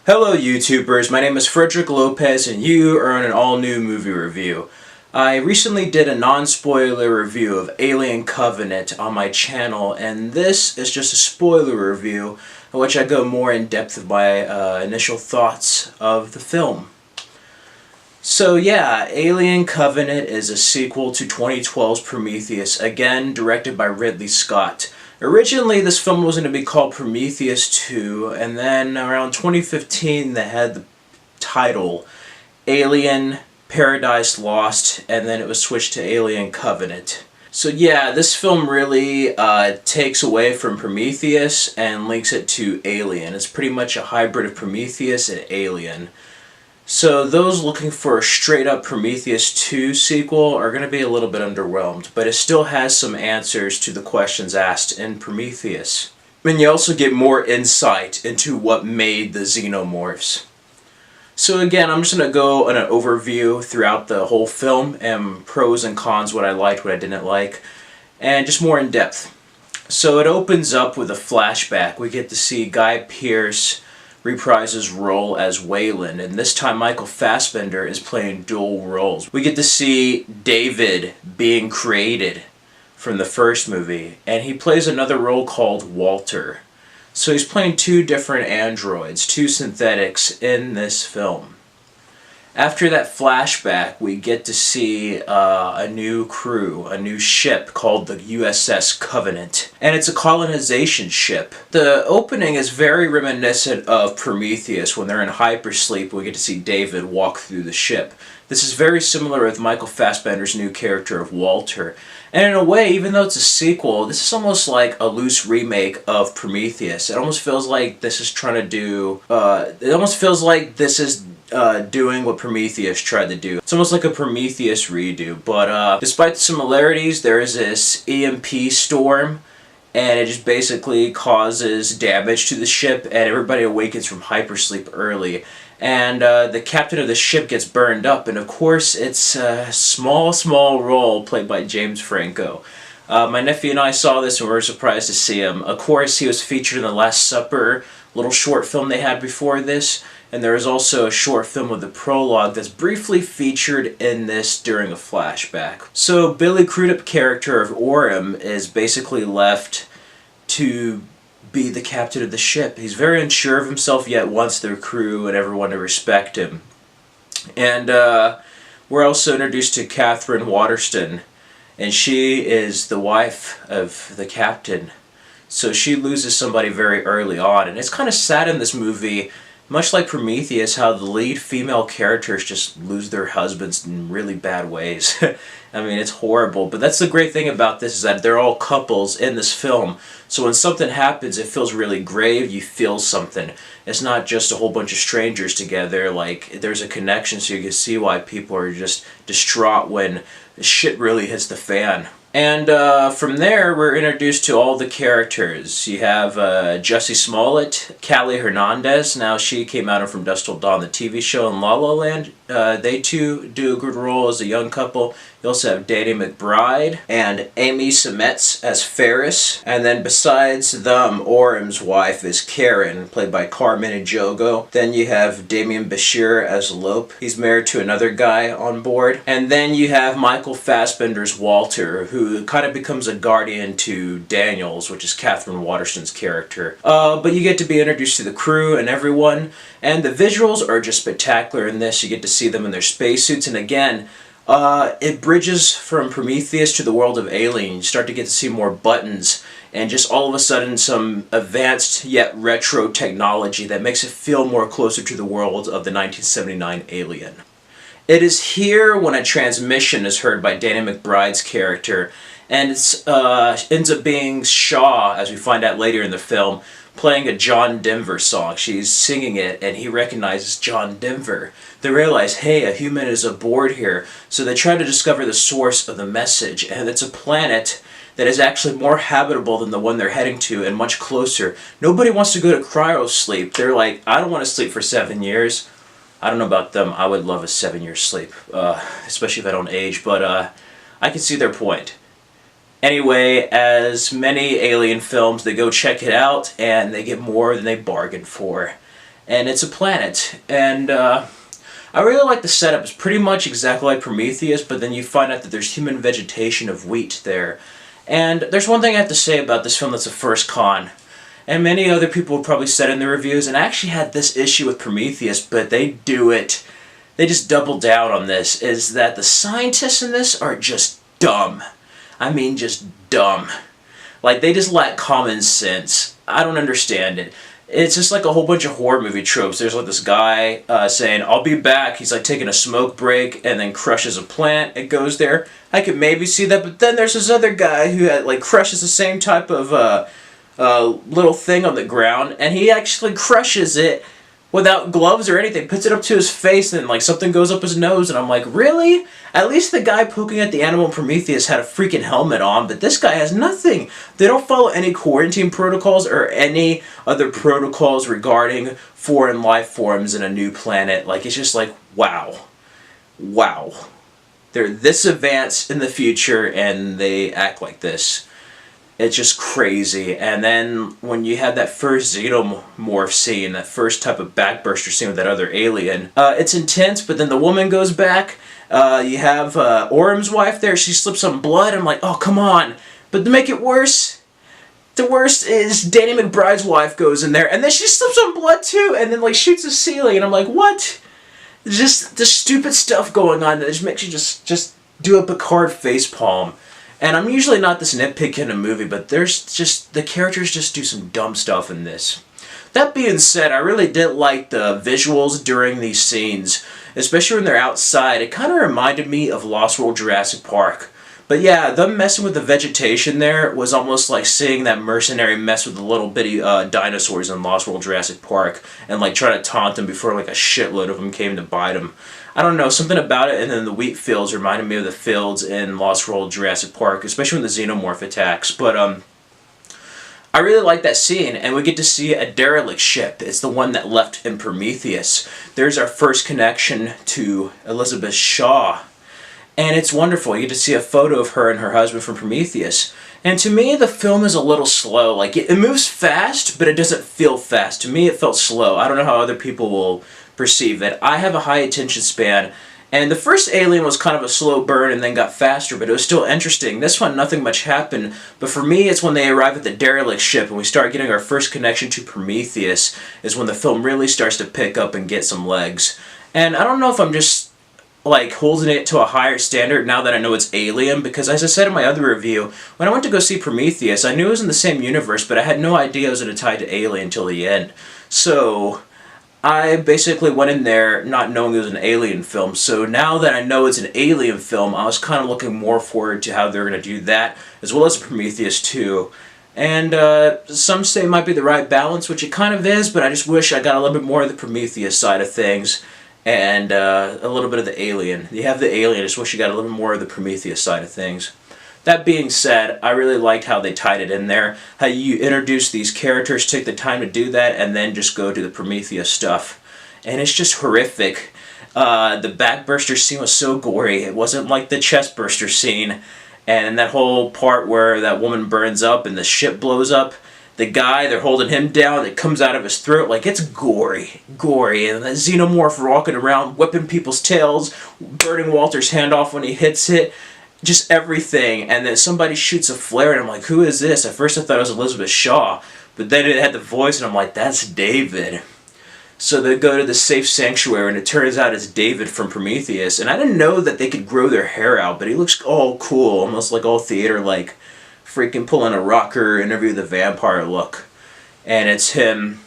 Hello YouTubers, my name is Frederick Lopez and you are on an all-new movie review. I recently did a non-spoiler review of Alien Covenant on my channel, and this is just a spoiler review in which I go more in depth of my initial thoughts of the film. So yeah, Alien Covenant is a sequel to 2012's Prometheus, again directed by Ridley Scott. Originally, this film was going to be called Prometheus 2, and then around 2015 they had the title Alien Paradise Lost, and then it was switched to Alien Covenant. So yeah, this film really takes away from Prometheus and links it to Alien. It's pretty much a hybrid of Prometheus and Alien. So those looking for a straight-up Prometheus 2 sequel are going to be a little bit underwhelmed, but it still has some answers to the questions asked in Prometheus. And you also get more insight into what made the xenomorphs. So again, I'm just going to go on an overview throughout the whole film, and pros and cons, what I liked, what I didn't like, and just more in depth. So it opens up with a flashback. We get to see Guy Pearce reprise his role as Weyland, and this time Michael Fassbender is playing dual roles. We get to see David being created from the first movie, and he plays another role called Walter. So he's playing two different androids, two synthetics in this film. After that flashback, we get to see a new crew, a new ship called the USS Covenant. And it's a colonization ship. The opening is very reminiscent of Prometheus. When they're in hypersleep, we get to see David walk through the ship. This is very similar with Michael Fassbender's new character of Walter. And in a way, even though it's a sequel, this is almost like a loose remake of Prometheus. It almost feels like this is trying to do... doing what Prometheus tried to do. It's almost like a Prometheus redo, but despite the similarities, there is this EMP storm, and it just basically causes damage to the ship, and everybody awakens from hypersleep early. And the captain of the ship gets burned up, and of course it's a small role played by James Franco. My nephew and I saw this and we were surprised to see him. Of course, he was featured in The Last Supper, little short film they had before this, and there is also a short film with a prologue that's briefly featured in this during a flashback. So Billy Crudup character of Orm is basically left to be the captain of the ship. He's very unsure of himself, yet wants their crew and everyone to respect him. And we're also introduced to Katherine Waterston, and she is the wife of the captain. So she loses somebody very early on, and it's kind of sad in this movie, much like Prometheus, how the lead female characters just lose their husbands in really bad ways. I mean, it's horrible, but that's the great thing about this, is that they're all couples in this film. So when something happens, it feels really grave, you feel something. It's not just a whole bunch of strangers together, like, there's a connection, so you can see why people are just distraught when shit really hits the fan. And from there, we're introduced to all the characters. You have Jussie Smollett, Callie Hernandez. Now, she came out of From Dusk Till Dawn, the TV show, in La La Land. They too do a good role as a young couple. You also have Danny McBride and Amy Seimetz as Ferris. And then besides them, Orm's wife is Karen, played by Carmen Ejogo. Then you have Damian Bashir as Lope. He's married to another guy on board. And then you have Michael Fassbender's Walter, who kind of becomes a guardian to Daniels, which is Katherine Waterston's character. But you get to be introduced to the crew and everyone. And the visuals are just spectacular in this. You get to see them in their spacesuits. And again, it bridges from Prometheus to the world of Alien. You start to get to see more buttons and just all of a sudden some advanced yet retro technology that makes it feel more closer to the world of the 1979 Alien. It is here when a transmission is heard by Danny McBride's character, and it ends up being Shaw, as we find out later in the film, playing a John Denver song. She's singing it, and he recognizes John Denver. They realize, hey, a human is aboard here, so they try to discover the source of the message, and it's a planet that is actually more habitable than the one they're heading to, and much closer. Nobody wants to go to cryo sleep. They're like, I don't want to sleep for 7 years. I don't know about them. I would love a 7-year sleep, especially if I don't age, but I can see their point. Anyway, as many Alien films, they go check it out, and they get more than they bargained for. and it's a planet. And I really like the setup. It's pretty much exactly like Prometheus, but then you find out that there's human vegetation of wheat there. And there's one thing I have to say about this film that's a first con. And many other people have probably said in the reviews, and I actually had this issue with Prometheus, but they just double down on this, is that the scientists in this are just dumb. I mean, just dumb. Like, they just lack common sense. I don't understand it. It's just like a whole bunch of horror movie tropes. There's like this guy saying, "I'll be back." He's like taking a smoke break and then crushes a plant. It goes there. I could maybe see that, but then there's this other guy who like crushes the same type of little thing on the ground, and he actually crushes it without gloves or anything, puts it up to his face, and like something goes up his nose, and I'm like, really? At least the guy poking at the animal in Prometheus had a freaking helmet on, but this guy has nothing. They don't follow any quarantine protocols or any other protocols regarding foreign life forms in a new planet. Like, it's just like, wow. Wow. They're this advanced in the future, and they act like this. It's just crazy. And then when you have that first xenomorph scene, that first type of backburster scene with that other alien, it's intense, but then the woman goes back. You have Orm's wife there. She slips some blood. I'm like, oh, come on. But to make it worse, the worst is Danny McBride's wife goes in there, and then she slips some blood too, and then like shoots the ceiling, and I'm like, what? Just the stupid stuff going on that just makes you just do a Picard facepalm. And I'm usually not this nitpicky in a movie, but the characters just do some dumb stuff in this. That being said, I really did like the visuals during these scenes, especially when they're outside. It kind of reminded me of Lost World Jurassic Park. But yeah, them messing with the vegetation there was almost like seeing that mercenary mess with the little bitty dinosaurs in Lost World Jurassic Park and like trying to taunt them before like a shitload of them came to bite them. I don't know, something about it, and then the wheat fields reminded me of the fields in Lost World Jurassic Park, especially when the xenomorph attacks. But I really like that scene, and we get to see a derelict ship. It's the one that left in Prometheus. There's our first connection to Elizabeth Shaw. And it's wonderful. You get to see a photo of her and her husband from Prometheus. And to me, the film is a little slow. Like, it moves fast, but it doesn't feel fast. To me, it felt slow. I don't know how other people will perceive it. I have a high attention span. And the first Alien was kind of a slow burn and then got faster, but it was still interesting. This one, nothing much happened. But for me, it's when they arrive at the derelict ship and we start getting our first connection to Prometheus is when the film really starts to pick up and get some legs. And I don't know if I'm just like holding it to a higher standard now that I know it's Alien, because as I said in my other review, when I went to go see Prometheus, I knew it was in the same universe, but I had no idea it was going to tie to Alien until the end. So I basically went in there not knowing it was an Alien film. So now that I know it's an Alien film, I was kind of looking more forward to how they're going to do that, as well as Prometheus 2. And some say it might be the right balance, which it kind of is, but I just wish I got a little bit more of the Prometheus side of things and a little bit of the Alien. You have the Alien, I just wish you got a little more of the Prometheus side of things. That being said, I really liked how they tied it in there, how you introduce these characters, take the time to do that, and then just go to the Prometheus stuff. And it's just horrific. The backburster scene was so gory. It wasn't like the chestburster scene. And that whole part where that woman burns up and the ship blows up, the guy, they're holding him down, it comes out of his throat, like, it's gory. Gory. And the xenomorph walking around, whipping people's tails, burning Walter's hand off when he hits it. Just everything. And then somebody shoots a flare, and I'm like, who is this? At first I thought it was Elizabeth Shaw, but then it had the voice, and I'm like, that's David. So they go to the safe sanctuary, and it turns out it's David from Prometheus. And I didn't know that they could grow their hair out, but he looks all cool, almost like all theater-like, freaking pulling a Rocker Interview with the Vampire look. And it's him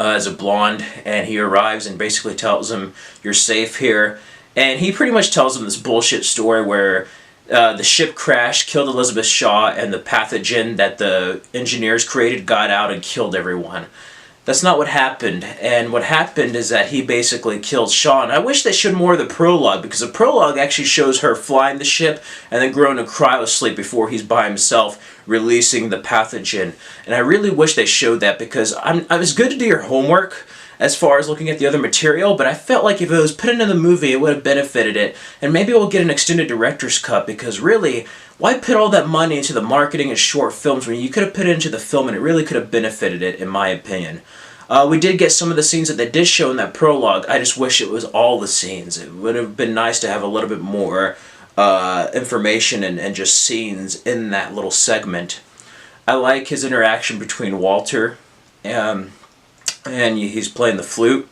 as a blonde, and he arrives and basically tells him, you're safe here. And he pretty much tells him this bullshit story where the ship crashed, killed Elizabeth Shaw, and the pathogen that the engineers created got out and killed everyone. That's not what happened. And what happened is that he basically killed Shaw. And I wish they showed more of the prologue, because the prologue actually shows her flying the ship and then going to cryosleep before he's by himself releasing the pathogen. And I really wish they showed that, because it was good to do your homework as far as looking at the other material, but I felt like if it was put into the movie, it would have benefited it. And maybe we'll get an extended director's cut, because really, why put all that money into the marketing and short films when you could have put it into the film and it really could have benefited it, in my opinion. We did get some of the scenes that they did show in that prologue. I just wish it was all the scenes. It would have been nice to have a little bit more information and just scenes in that little segment. I like his interaction between Walter and he's playing the flute.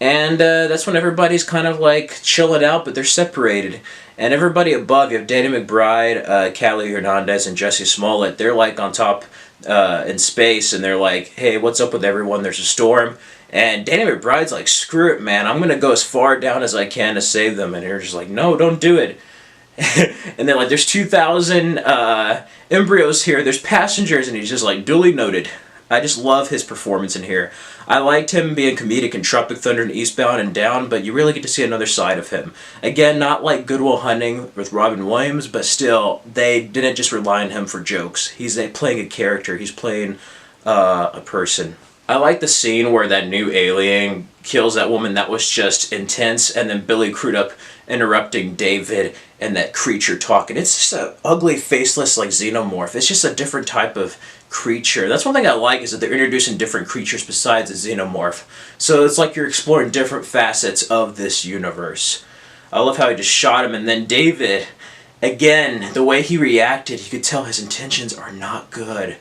And that's when everybody's kind of like chilling out, but they're separated. And everybody above, you have Danny McBride, Callie Hernandez, and Jussie Smollett. They're like on top in space, and they're like, hey, what's up with everyone? There's a storm. And Danny McBride's like, screw it, man. I'm going to go as far down as I can to save them. And they're just like, no, don't do it. And then like, there's 2,000 embryos here. There's passengers, and he's just like, duly noted. I just love his performance in here. I liked him being comedic in Tropic Thunder and Eastbound and Down, but you really get to see another side of him. Again, not like Good Will Hunting with Robin Williams, but still, they didn't just rely on him for jokes. He's playing a character. He's playing a person. I like the scene where that new alien kills that woman. That was just intense, and then Billy Crudup interrupting David and that creature talking. It's just an ugly, faceless, like xenomorph. It's just a different type of creature. That's one thing I like, is that they're introducing different creatures besides a xenomorph. So it's like you're exploring different facets of this universe. I love how he just shot him, and then David, again, the way he reacted, you could tell his intentions are not good.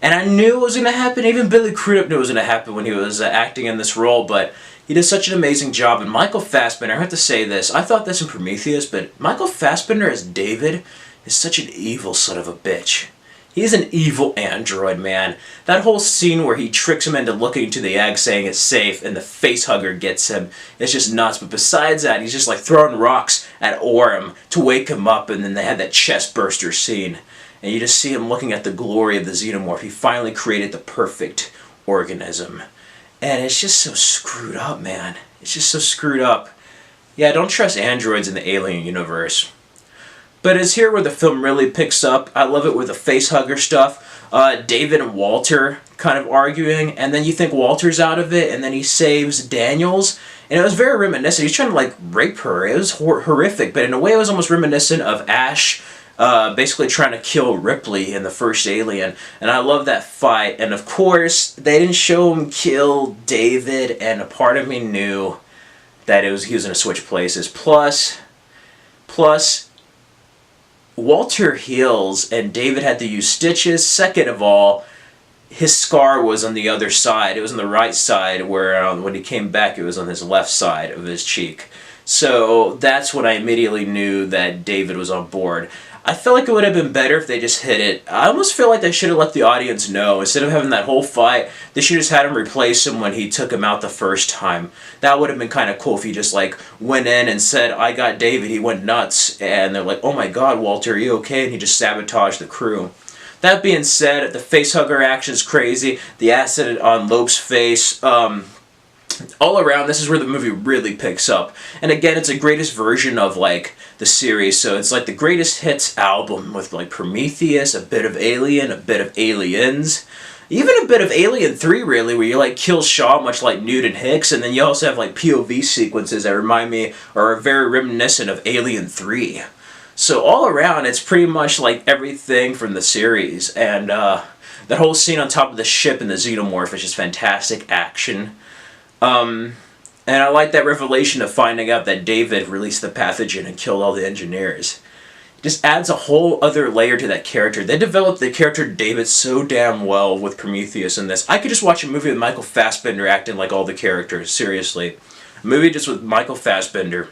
And I knew it was going to happen. Even Billy Crudup knew it was going to happen when he was acting in this role, but he did such an amazing job. And Michael Fassbender, I have to say this, I thought this in Prometheus, but Michael Fassbender as David is such an evil son of a bitch. He's an evil android, man. That whole scene where he tricks him into looking to the egg saying it's safe and the facehugger gets him, it's just nuts. But besides that, he's just like throwing rocks at Orm to wake him up, and then they had that chest burster scene. And you just see him looking at the glory of the xenomorph. He finally created the perfect organism. And it's just so screwed up, man. It's just so screwed up. Yeah, don't trust androids in the alien universe. But it's here where the film really picks up. I love it with the facehugger stuff. David and Walter kind of arguing, and then you think Walter's out of it, and then he saves Daniels. And it was very reminiscent. He's trying to like rape her. It was horrific, but in a way it was almost reminiscent of Ash basically trying to kill Ripley in the first Alien. And I love that fight. And of course, they didn't show him kill David, and a part of me knew that he was going to switch places. Plus, Walter heals, and David had to use stitches. Second of all, his scar was on the other side. It was on the right side, where when he came back, it was on his left side of his cheek. So that's when I immediately knew that David was on board. I feel like it would have been better if they just hit it. I almost feel like they should have let the audience know. Instead of having that whole fight, they should have just had him replace him when he took him out the first time. That would have been kind of cool if he just like went in and said, I got David, he went nuts. And they're like, oh my god, Walter, are you okay? And he just sabotaged the crew. That being said, the facehugger action is crazy. The acid on Lope's face, all around, this is where the movie really picks up. And again, it's the greatest version of like the series, so it's like the greatest hits album with like Prometheus, a bit of Alien, a bit of Aliens, even a bit of Alien 3 really, where you like kill Shaw much like Newton Hicks, and then you also have like POV sequences that remind me or are very reminiscent of Alien 3. So all around, it's pretty much like everything from the series, and that whole scene on top of the ship and the xenomorph is just fantastic action. And I like that revelation of finding out that David released the pathogen and killed all the engineers. It just adds a whole other layer to that character. They developed the character David so damn well with Prometheus in this. I could just watch a movie with Michael Fassbender acting like all the characters, seriously. A movie just with Michael Fassbender.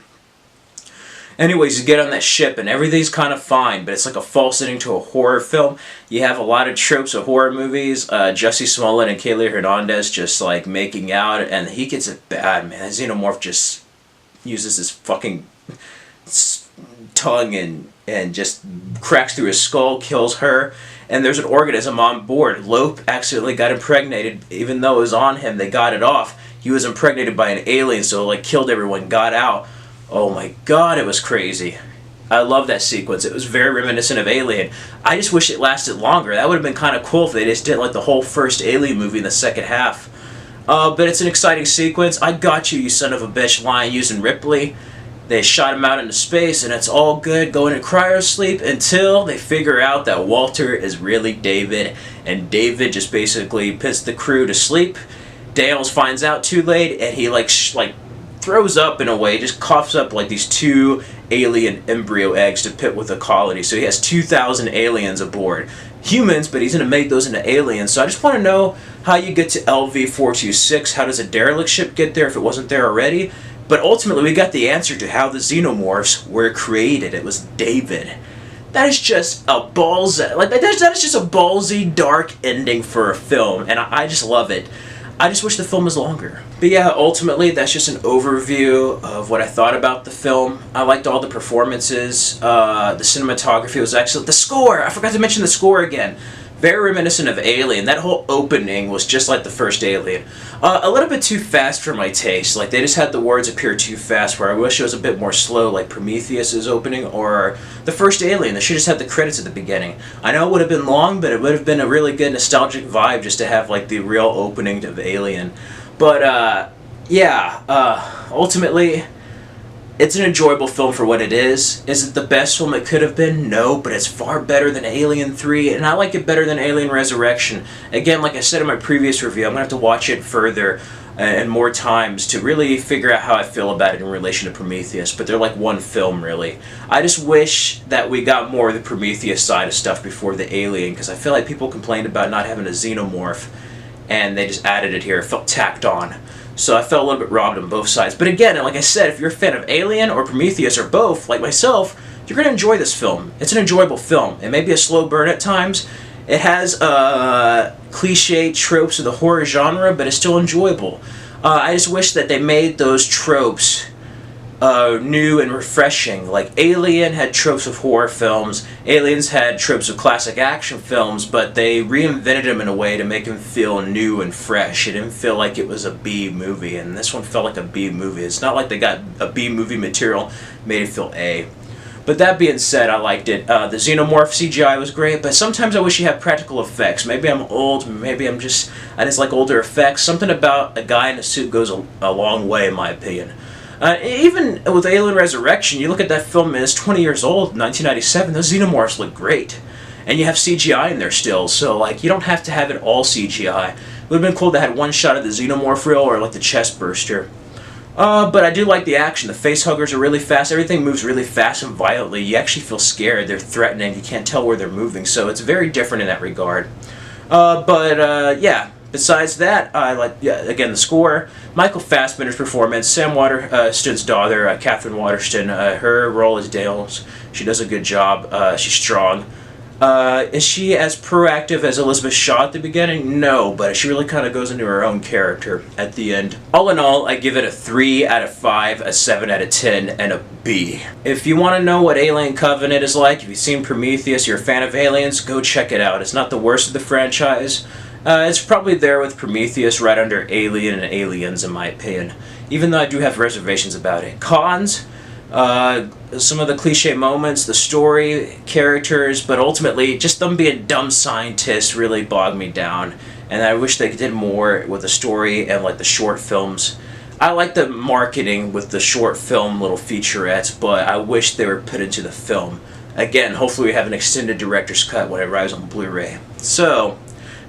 Anyways, you get on that ship and everything's kind of fine, but it's like a false ending to a horror film. You have a lot of tropes of horror movies. Jussie Smollett and Callie Hernandez just like making out, and he gets it bad, man. That xenomorph just uses his fucking tongue and just cracks through his skull, kills her. And there's an organism on board. Lope accidentally got impregnated, even though it was on him. They got it off. He was impregnated by an alien, so it like killed everyone, got out. Oh my god, it was crazy. I love that sequence. It was very reminiscent of Alien. I just wish it lasted longer. That would have been kind of cool if they just did like the whole first Alien movie in the second half. But it's an exciting sequence. I got you son of a bitch line using Ripley. They shot him out into space, and it's all good, going into cryosleep until they figure out that Walter is really David, and David just basically puts the crew to sleep. Daniels finds out too late, and he like throws up in a way, just coughs up like these 2 alien embryo eggs to pit with the colony. So he has 2,000 aliens aboard. Humans, but he's going to make those into aliens. So I just want to know how you get to LV-426. How does a derelict ship get there if it wasn't there already? But ultimately, we got the answer to how the xenomorphs were created. It was David. That is just a that is just a ballsy, dark ending for a film, and I just love it. I just wish the film was longer. But yeah, ultimately, that's just an overview of what I thought about the film. I liked all the performances. The cinematography was excellent. The score! I forgot to mention the score again. Very reminiscent of Alien. That whole opening was just like the first Alien. A little bit too fast for my taste. Like, they just had the words appear too fast, where I wish it was a bit more slow, like Prometheus' opening, or the first Alien. They should just have the credits at the beginning. I know it would have been long, but it would have been a really good nostalgic vibe just to have, like, the real opening of Alien. But, yeah, ultimately, it's an enjoyable film for what it is. Is it the best film it could have been? No, but it's far better than Alien 3, and I like it better than Alien Resurrection. Again, like I said in my previous review, I'm going to have to watch it further and more times to really figure out how I feel about it in relation to Prometheus, but they're like one film, really. I just wish that we got more of the Prometheus side of stuff before the Alien, because I feel like people complained about not having a xenomorph, and they just added it here. It felt tacked on. So I felt a little bit robbed on both sides. But again, like I said, if you're a fan of Alien or Prometheus or both, like myself, you're going to enjoy this film. It's an enjoyable film. It may be a slow burn at times. It has cliche tropes of the horror genre, but it's still enjoyable. I just wish that they made those tropes new and refreshing. Like Alien had tropes of horror films, Aliens had tropes of classic action films, but they reinvented them in a way to make them feel new and fresh. It didn't feel like it was a B movie, and this one felt like a B movie. It's not like they got a B movie material, made it feel A. But that being said, I liked it. The xenomorph CGI was great, but sometimes I wish you had practical effects. Maybe I'm old, maybe I just like older effects. Something about a guy in a suit goes a long way, in my opinion. Even with Alien Resurrection, you look at that film, and it's 20 years old, 1997, those xenomorphs look great. And you have CGI in there still, so like you don't have to have it all CGI. It would have been cool to have one shot of the xenomorph reel or like the chest burster. But I do like the action. The face huggers are really fast. Everything moves really fast and violently. You actually feel scared. They're threatening. You can't tell where they're moving, so it's very different in that regard. Yeah. Besides that, I like, again, the score, Michael Fassbender's performance, Sam Waterston's daughter, Catherine Waterston, her role as Daniels, she does a good job. She's strong. Is she as proactive as Elizabeth Shaw at the beginning? No, but she really kind of goes into her own character at the end. All in all, I give it a 3 out of 5, a 7 out of 10, and a B. If you want to know what Alien Covenant is like, if you've seen Prometheus, you're a fan of Aliens, go check it out. It's not the worst of the franchise. It's probably there with Prometheus, right under Alien and Aliens, in my opinion. Even though I do have reservations about it. Cons, some of the cliche moments, the story, characters, but ultimately, just them being dumb scientists really bogged me down. And I wish they did more with the story and like the short films. I like the marketing with the short film little featurettes, but I wish they were put into the film. Again, hopefully we have an extended director's cut when it arrives on Blu-ray. So,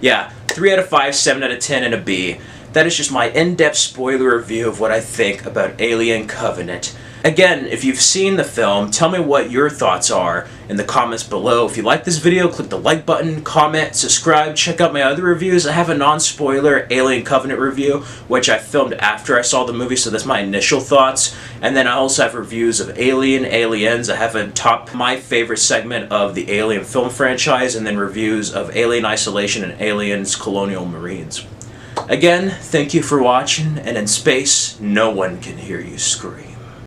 yeah, 3 out of 5, 7 out of 10, and a B. That is just my in-depth spoiler review of what I think about Alien Covenant. Again, if you've seen the film, tell me what your thoughts are in the comments below. If you like this video, click the like button, comment, subscribe, check out my other reviews. I have a non-spoiler Alien Covenant review, which I filmed after I saw the movie, so that's my initial thoughts. And then I also have reviews of Alien, Aliens. I have a top my favorite segment of the Alien film franchise, and then reviews of Alien Isolation and Aliens Colonial Marines. Again, thank you for watching, and in space, no one can hear you scream.